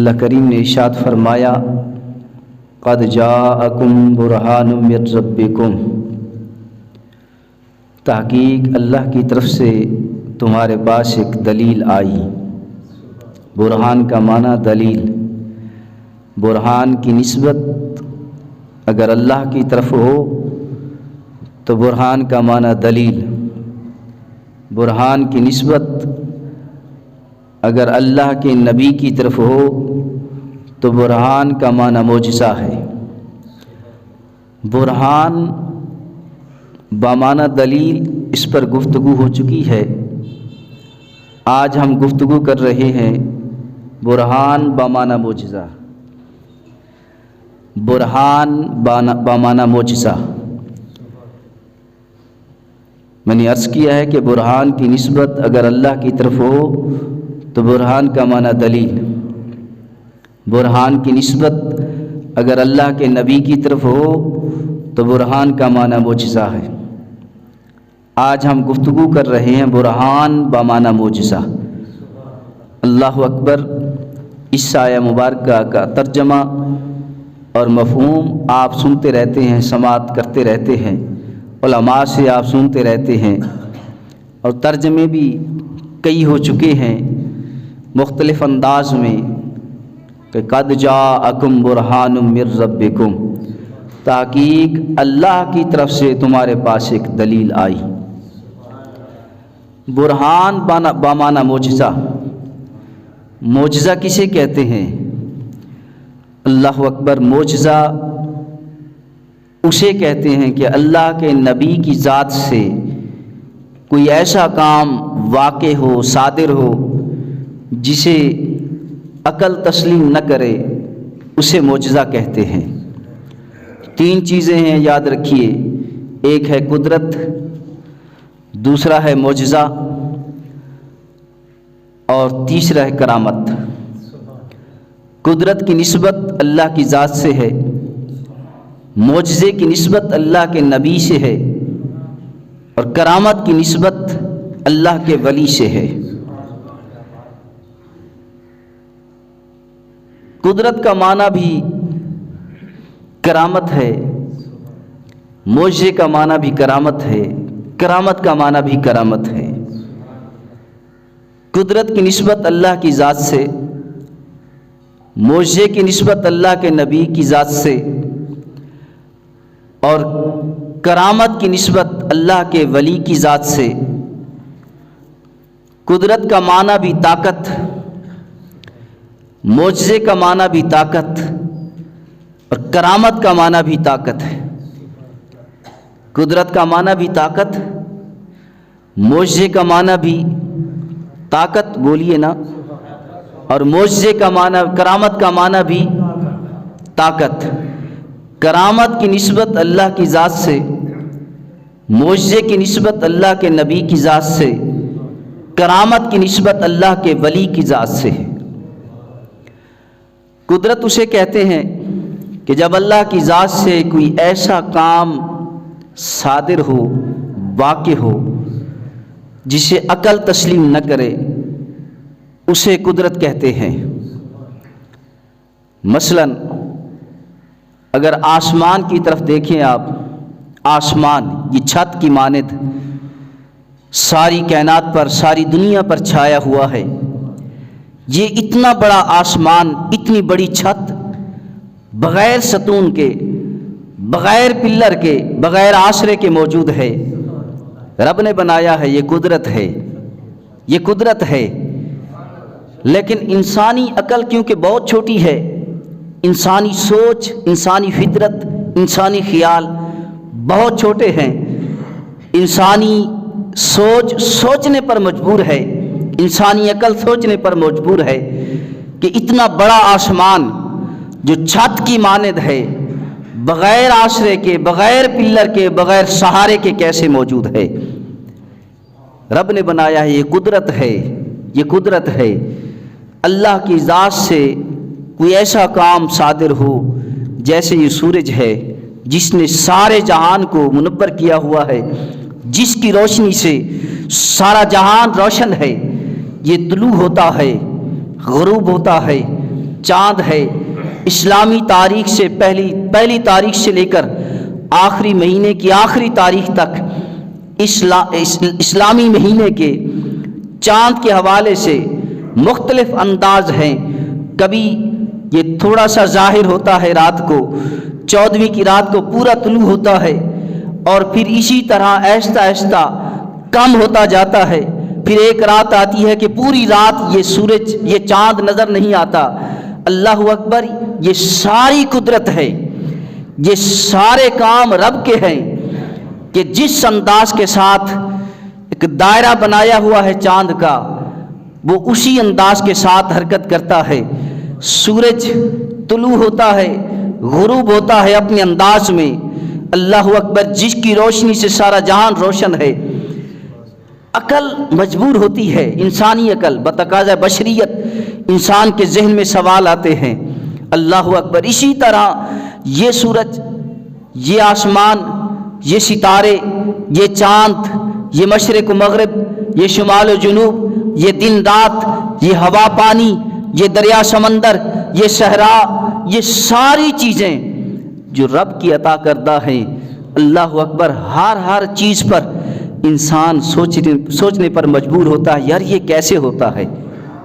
اللہ کریم نے ارشاد فرمایا قد جاءکم برہان من ربکم، تحقیق اللہ کی طرف سے تمہارے پاس ایک دلیل آئی۔ برہان کا معنی دلیل، برہان کی نسبت اگر اللہ کی طرف ہو تو برہان کا معنی دلیل، برہان کی نسبت اگر اللہ کے نبی کی طرف ہو تو برہان کا معنی معجزہ ہے۔ برہان بمعنی دلیل، اس پر گفتگو ہو چکی ہے۔ آج ہم گفتگو کر رہے ہیں برہان بمعنی معجزہ، برہان بمعنی معجزہ۔ میں نے عرض کیا ہے کہ برہان کی نسبت اگر اللہ کی طرف ہو تو برہان کا معنی دلیل، برہان کی نسبت اگر اللہ کے نبی کی طرف ہو تو برہان کا معنی معجزہ ہے۔ آج ہم گفتگو کر رہے ہیں برہان بمعنی معجزہ۔ اللہ اکبر۔ اس آیہ مبارکہ کا ترجمہ اور مفہوم آپ سنتے رہتے ہیں، سماعت کرتے رہتے ہیں، علماء سے آپ سنتے رہتے ہیں، اور ترجمے بھی کئی ہو چکے ہیں مختلف انداز میں کہ قد جاءکم برہان من ربکم، تحقیق اللہ کی طرف سے تمہارے پاس ایک دلیل آئی۔ برہان بمعنی معجزہ، معجزہ کسے کہتے ہیں؟ اللہ اکبر۔ معجزہ اسے کہتے ہیں کہ اللہ کے نبی کی ذات سے کوئی ایسا کام واقع ہو، صادر ہو، جسے عقل تسلیم نہ کرے، اسے معجزہ کہتے ہیں۔ تین چیزیں ہیں، یاد رکھیے، ایک ہے قدرت، دوسرا ہے معجزہ، اور تیسرا ہے کرامت۔ قدرت کی نسبت اللہ کی ذات سے ہے، معجزے کی نسبت اللہ کے نبی سے ہے، اور کرامت کی نسبت اللہ کے ولی سے ہے۔ قدرت کا معنی بھی کرامت ہے، معجزے کا معنی بھی کرامت ہے، کرامت کا معنی بھی کرامت ہے۔ قدرت کی نسبت اللہ کی ذات سے، معجزے کی نسبت اللہ کے نبی کی ذات سے، اور کرامت کی نسبت اللہ کے ولی کی ذات سے۔ قدرت کا معنی بھی طاقت، معجزے کا معنی بھی طاقت، اور کرامت کا معنی بھی طاقت ہے۔ قدرت کا معنی بھی طاقت، معجزے کا معنی بھی طاقت، بولیے نا، اور معجزے کا معنی، کرامت کا معنی بھی طاقت۔ کرامت کی نسبت اللہ کی ذات سے، معجزے کی نسبت اللہ کے نبی کی ذات سے، کرامت کی نسبت اللہ کے ولی کی ذات سے ہے۔ قدرت اسے کہتے ہیں کہ جب اللہ کی ذات سے کوئی ایسا کام صادر ہو، واقع ہو، جسے عقل تسلیم نہ کرے، اسے قدرت کہتے ہیں۔ مثلاً اگر آسمان کی طرف دیکھیں آپ، آسمان یہ چھت کی مانند ساری کائنات پر، ساری دنیا پر چھایا ہوا ہے۔ یہ اتنا بڑا آسمان، اتنی بڑی چھت، بغیر ستون کے، بغیر پلر کے، بغیر آسرے کے موجود ہے۔ رب نے بنایا ہے، یہ قدرت ہے، یہ قدرت ہے۔ لیکن انسانی عقل کیونکہ بہت چھوٹی ہے، انسانی سوچ، انسانی فطرت، انسانی خیال بہت چھوٹے ہیں۔ انسانی سوچ سوچنے پر مجبور ہے، انسانی عقل سوچنے پر مجبور ہے کہ اتنا بڑا آسمان جو چھت کی مانند ہے، بغیر آسرے کے، بغیر پلر کے، بغیر سہارے کے کیسے موجود ہے؟ رب نے بنایا ہے، یہ قدرت ہے، یہ قدرت ہے۔ اللہ کی ذات سے کوئی ایسا کام صادر ہو، جیسے یہ سورج ہے جس نے سارے جہان کو منور کیا ہوا ہے، جس کی روشنی سے سارا جہان روشن ہے، یہ طلوع ہوتا ہے، غروب ہوتا ہے، چاند ہے اسلامی تاریخ سے پہلی تاریخ سے لے کر آخری مہینے کی آخری تاریخ تک اسلامی مہینے کے چاند کے حوالے سے مختلف انداز ہیں۔ کبھی یہ تھوڑا سا ظاہر ہوتا ہے رات کو، 14ویں کی رات کو پورا طلوع ہوتا ہے، اور پھر اسی طرح آہستہ آہستہ کم ہوتا جاتا ہے۔ پھر ایک رات آتی ہے کہ پوری رات یہ سورج یہ چاند نظر نہیں آتا۔ اللہ اکبر، یہ ساری قدرت ہے، یہ سارے کام رب کے ہیں کہ جس انداز کے ساتھ ایک دائرہ بنایا ہوا ہے چاند کا، وہ اسی انداز کے ساتھ حرکت کرتا ہے۔ سورج طلوع ہوتا ہے، غروب ہوتا ہے اپنے انداز میں۔ اللہ اکبر، جس کی روشنی سے سارا جہان روشن ہے۔ عقل مجبور ہوتی ہے، انسانی عقل بتقاضۂ بشریت انسان کے ذہن میں سوال آتے ہیں۔ اللہ اکبر، اسی طرح یہ سورج، یہ آسمان، یہ ستارے، یہ چاند، یہ مشرق و مغرب، یہ شمال و جنوب، یہ دن رات، یہ ہوا پانی، یہ دریا سمندر، یہ صحرا، یہ ساری چیزیں جو رب کی عطا کردہ ہیں۔ اللہ اکبر، ہر چیز پر انسان سوچنے پر مجبور ہوتا ہے، یار یہ کیسے ہوتا ہے،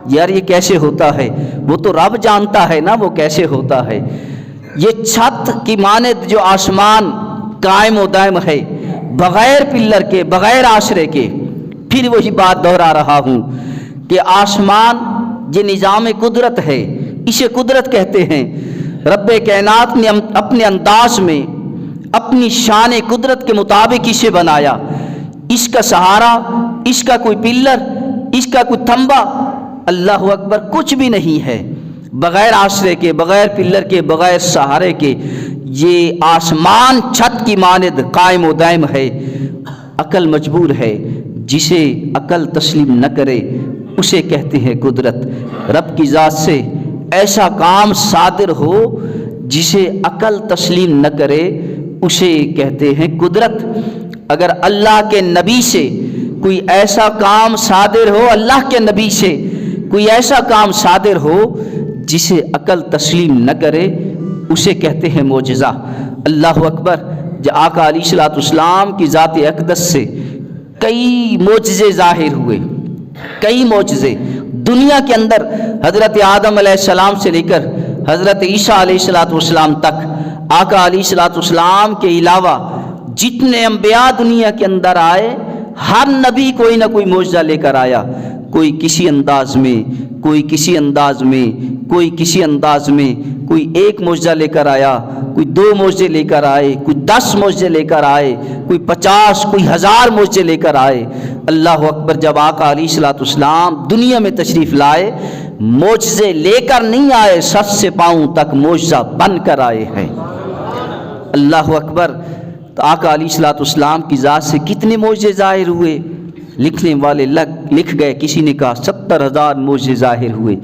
یار یہ کیسے ہوتا ہے۔ وہ تو رب جانتا ہے نا وہ کیسے ہوتا ہے۔ یہ چھت کی مانند جو آسمان قائم و دائم ہے، بغیر پلر کے، بغیر آشرے کے۔ پھر وہی بات دہرا رہا ہوں کہ آسمان یہ نظام قدرت ہے، اسے قدرت کہتے ہیں۔ رب کائنات نے اپنے انداز میں اپنی شان قدرت کے مطابق اسے بنایا۔ اس کا سہارا، اس کا کوئی پلر، اس کا کوئی تھمبا، اللہ اکبر، کچھ بھی نہیں ہے۔ بغیر آسرے کے، بغیر پلر کے، بغیر سہارے کے یہ آسمان چھت کی مانند قائم و دائم ہے۔ عقل مجبور ہے، جسے عقل تسلیم نہ کرے اسے کہتے ہیں قدرت۔ رب کی ذات سے ایسا کام صادر ہو جسے عقل تسلیم نہ کرے اسے کہتے ہیں قدرت۔ اگر اللہ کے نبی سے کوئی ایسا کام صادر ہو، اللہ کے نبی سے کوئی ایسا کام صادر ہو جسے عقل تسلیم نہ کرے اسے کہتے ہیں معجزہ۔ اللہ اکبر، جو آقا علیہ الصلوۃ والسلام کی ذات اقدس سے کئی معجزے ظاہر ہوئے، کئی معجزے دنیا کے اندر، حضرت آدم علیہ السلام سے لے کر حضرت عیسیٰ علیہ الصلوۃ والسلام تک، آقا علیہ الصلوۃ والسلام کے علاوہ جتنے انبیاء دنیا کے اندر آئے، ہر نبی کوئی نہ کوئی معجزہ لے کر آیا۔ کوئی کسی انداز میں، کوئی کسی انداز میں، کوئی کسی انداز میں، کوئی ایک معجزہ لے کر آیا، کوئی 2 معجزے لے کر آئے، کوئی 10 معجزے لے کر آئے، کوئی 50، کوئی 1000 معجزے لے کر آئے۔ اللہ اکبر، جب آقا علیہ الصلوۃ والسلام دنیا میں تشریف لائے، معجزے لے کر نہیں آئے، سر سے پاؤں تک معجزہ بن کر آئے ہیں۔ اللہ اکبر، تو آقا علیہ الصلوۃ والسلام کی ذات سے کتنے معجزے ظاہر ہوئے۔ لکھنے والے لکھ گئے، کسی نے کہا 70,000 معجزے ظاہر ہوئے،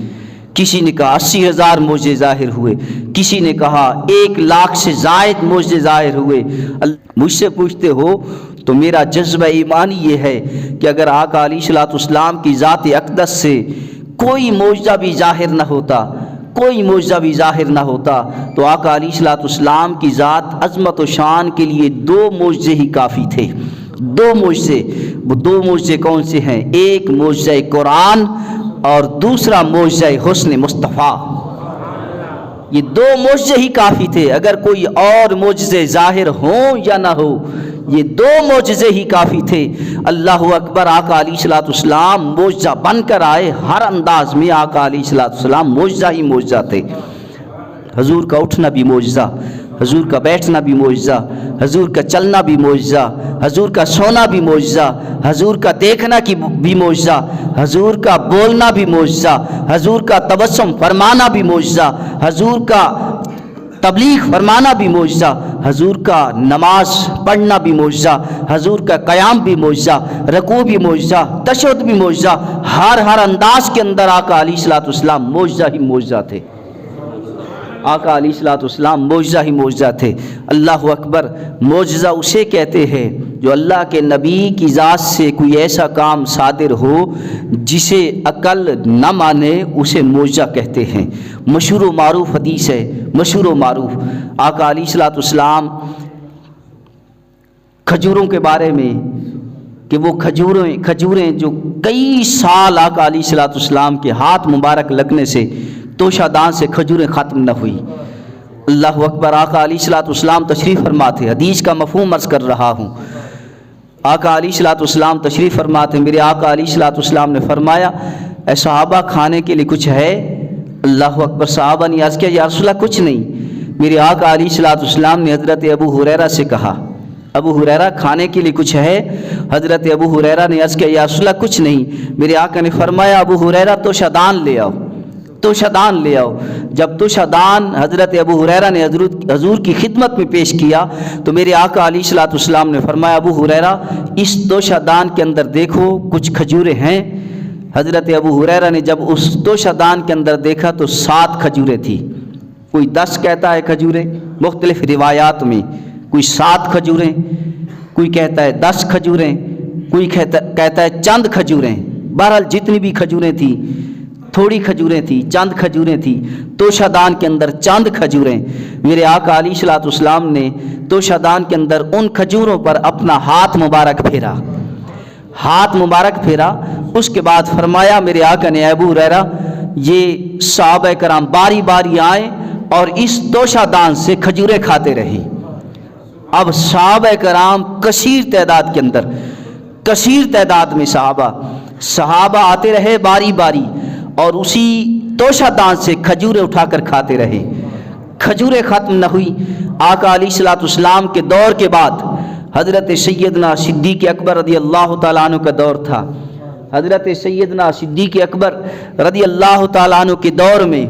کسی نے کہا 80,000 معجزے ظاہر ہوئے، کسی نے کہا 1,00,000 سے زائد معجزے ظاہر ہوئے۔ مجھ سے پوچھتے ہو تو میرا جذبہ ایمانی یہ ہے کہ اگر آقا علیہ الصلوۃ والسلام کی ذات اقدس سے کوئی معجزہ بھی ظاہر نہ ہوتا، کوئی معجزہ بھی ظاہر نہ ہوتا، تو آقا علیہ الصلوۃ والسلام کی ذات عظمت و شان کے لیے 2 معجزے ہی کافی تھے۔ 2 معجزے، وہ 2 معجزے کون سے ہیں؟ ایک معجزہ قرآن اور دوسرا معجزہ حسن مصطفیٰ۔ یہ 2 معجزے ہی کافی تھے، اگر کوئی اور معجزے ظاہر ہوں یا نہ ہو، یہ 2 معجزے ہی کافی تھے۔ اللہ اکبر، آقا علیہ الصلوۃ والسلام معجزہ بن کر آئے، ہر انداز میں آقا علیہ الصلوۃ والسلام معجزہ ہی معجزہ تھے۔ حضور کا اٹھنا بھی معجزہ، حضور کا بیٹھنا بھی معجزہ، حضور کا چلنا بھی معجزہ، حضور کا سونا بھی معجزہ، حضور کا دیکھنا بھی معجزہ، حضور کا بولنا بھی معجزہ، حضور کا تبسم فرمانا بھی معجزہ، حضور کا تبلیغ فرمانا بھی معجزہ، حضور کا نماز پڑھنا بھی معجزہ، حضور کا قیام بھی معجزہ، رکوع بھی معجزہ، تشہد بھی معجزہ۔ ہر انداز کے اندر آقا علیہ الصلوۃ والسلام معجزہ ہی معجزہ تھے۔ آقا علیہ الصلوۃ والسلام معجزہ ہی معجزہ تھے۔ اللہ اکبر، معجزہ اسے کہتے ہیں جو اللہ کے نبی کی ذات سے کوئی ایسا کام صادر ہو جسے عقل نہ مانے اسے معجزہ کہتے ہیں۔ مشہور و معروف حدیث ہے، مشہور و معروف، آقا علیہ الصلوۃ والسلام کھجوروں کے بارے میں کہ وہ کھجوریں جو کئی سال آقا علیہ الصلوۃ والسلام کے ہاتھ مبارک لگنے سے توشہ دان سے کھجوریں ختم نہ ہوئی۔ اللہ اکبر، آقا علیہ الصلوۃ والسلام تشریف فرما تھے، حدیث کا مفہوم عرض کر رہا ہوں۔ آقا علیہ الصلوۃ والسلام تشریف فرما تھے، میرے آقا علیہ الصلوۃ والسلام نے فرمایا اے صحابہ کھانے کے لیے کچھ ہے؟ اللہ اکبر، صحابہ نے عرض کیا یا رسول اللہ کچھ نہیں۔ میرے آقا علیہ الصلوۃ والسلام نے حضرت ابو ہریرہ سے کہا ابو ہریرہ کھانے کے لیے کچھ ہے؟ حضرت ابو ہریرہ نے عرض کیا یا رسول اللہ کچھ نہیں۔ میرے آقا نے فرمایا ابو ہریرہ توشہ دان لے آؤ، توشہ دان لے آؤ۔ جب توشہ دان حضرت ابو ہریرہ نے حضور کی خدمت میں پیش کیا تو میرے آقا علیہ الصلوۃ والسلام نے فرمایا ابو ہریرہ اس توشہ دان کے اندر دیکھو کچھ کھجوریں ہیں۔ حضرت ابو ہریرہ نے جب اس توشہ دان کے اندر دیکھا تو 7 کھجوریں تھیں، کوئی 10 کہتا ہے کھجوریں، مختلف روایات میں کوئی 7 کھجوریں، کوئی کہتا ہے 10 کھجوریں، کوئی کہتا ہے چند کھجوریں۔ بہرحال جتنی بھی کھجوریں تھیں، تھوڑی کھجوریں تھیں، چند کھجوریں تھیں، توشہ دان کے اندر چند کھجوریں۔ میرے آقا علیہ الصلوۃ والسلام نے توشہ دان کے اندر ان کھجوروں پر اپنا ہاتھ مبارک پھیرا، ہاتھ مبارک پھیرا۔ اس کے بعد فرمایا میرے آقا نے ابو ہریرہ یہ صحابہ کرام باری باری آئیں اور اس توشہ دان سے کھجوریں کھاتے رہے۔ اب صحابہ کرام کثیر تعداد کے اندر، کثیر تعداد میں صحابہ آتے رہے باری باری اور اسی توشہ دان سے کھجوریں اٹھا کر کھاتے رہے، کھجوریں ختم نہ ہوئی۔ آقا علیہ الصلوۃ والسلام کے دور کے بعد حضرت سیدنا صدیق اکبر رضی اللہ تعالیٰ عنہ کا دور تھا۔ حضرت سیدنا صدیق اکبر رضی اللہ تعالیٰ عنہ کے دور میں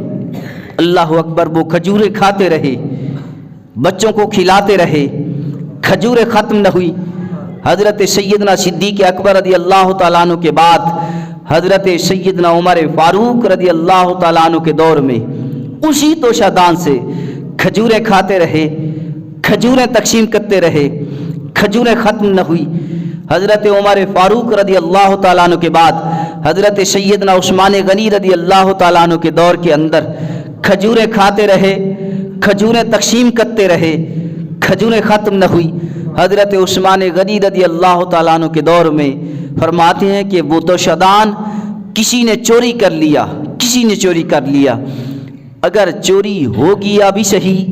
اللہ اکبر وہ کھجوریں کھاتے رہے، بچوں کو کھلاتے رہے، کھجوریں ختم نہ ہوئی۔ حضرت سیدنا صدیق اکبر رضی اللہ تعالیٰ عنہ کے بعد حضرت سیدنا عمر فاروق رضی اللہ تعالیٰ عنہ کے دور میں اسی توشہ دان سے کھجوریں کھاتے رہے، کھجوریں تقسیم کرتے رہے، کھجوریں ختم نہ ہوئی۔ حضرت عمر فاروق رضی اللہ تعالیٰ عنہ کے بعد حضرت سیدنا عثمان غنی رضی اللہ تعالیٰ عنہ کے دور کے اندر کھجوریں کھاتے رہے، کھجوریں تقسیم کرتے رہے، کھجوریں ختم نہ ہوئی۔ حضرت عثمان غنی رضی اللہ تعالیٰ عنہ کے دور میں فرماتے ہیں کہ وہ توشہ دان کسی نے چوری کر لیا، کسی نے چوری کر لیا۔ اگر چوری ہو گیا بھی صحیح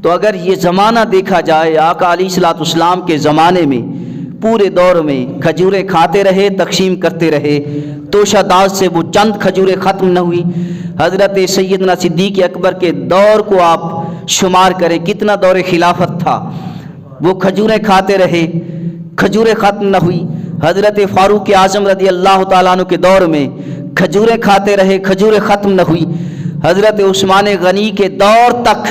تو اگر یہ زمانہ دیکھا جائے آقا علیہ الصلوۃ والسلام کے زمانے میں پورے دور میں کھجوریں کھاتے رہے، تقسیم کرتے رہے، توشہ دان سے وہ چند کھجوریں ختم نہ ہوئی۔ حضرت سیدنا صدیق اکبر کے دور کو آپ شمار کریں کتنا دور خلافت تھا، وہ کھجوریں کھاتے رہے، کھجوریں ختم نہ ہوئی۔ حضرت فاروق اعظم رضی اللہ تعالیٰ عنہ کے دور میں کھجوریں کھاتے رہے، کھجوریں ختم نہ ہوئی۔ حضرت عثمان غنی کے دور تک،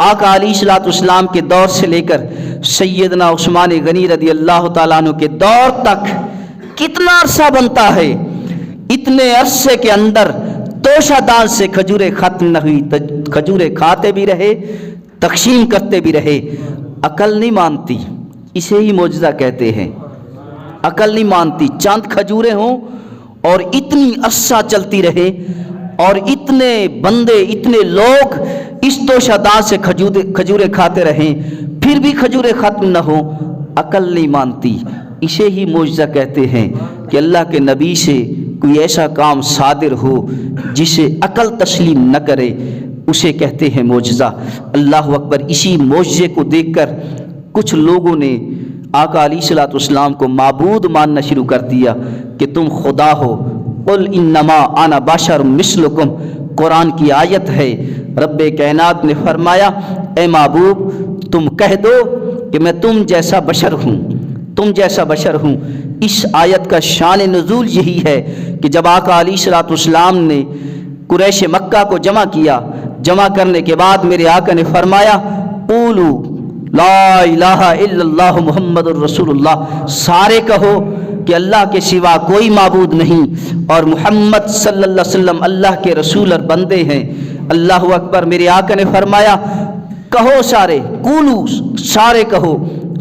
آقا علیہ الصلوۃ والسلام کے دور سے لے کر سیدنا عثمان غنی رضی اللہ تعالیٰ عنہ کے دور تک کتنا عرصہ بنتا ہے، اتنے عرصے کے اندر توشہ دان سے کھجوریں ختم نہ ہوئی، کھجوریں کھاتے بھی رہے، تقسیم کرتے بھی رہے۔ عقل نہیں مانتی، اسے ہی معجزہ کہتے ہیں۔ عقل نہیں مانتی، چند کھجوریں ہوں اور اتنی عرصہ چلتی رہے اور اتنے بندے، اتنے لوگ اس توشہ دان سے کھجوریں کھاتے رہیں، پھر بھی کھجوریں ختم نہ ہوں، عقل نہیں مانتی۔ اسے ہی معجزہ کہتے ہیں کہ اللہ کے نبی سے کوئی ایسا کام صادر ہو جسے عقل تسلیم نہ کرے، اسے کہتے ہیں معجزہ۔ اللہ اکبر، اسی معجزے کو دیکھ کر کچھ لوگوں نے آقا علیہ الصلوۃ والسلام کو معبود ماننا شروع کر دیا کہ تم خدا ہو۔ قل انما انا بشر مثلکم، قرآن کی آیت ہے۔ رب کائنات نے فرمایا اے محبوب تم کہہ دو کہ میں تم جیسا بشر ہوں، تم جیسا بشر ہوں۔ اس آیت کا شان نزول یہی ہے کہ جب آقا علیہ الصلوۃ والسلام نے قریش مکہ کو جمع کیا، جمع کرنے کے بعد میرے آقا نے فرمایا قولوا لا الہ الا اللہ محمد الرسول اللہ، سارے کہو کہ اللہ کے سوا کوئی معبود نہیں اور محمد صلی اللہ علیہ وسلم اللہ کے رسول اور بندے ہیں۔ اللہ اکبر، میرے آقا نے فرمایا کہو سارے، قولوا، سارے کہو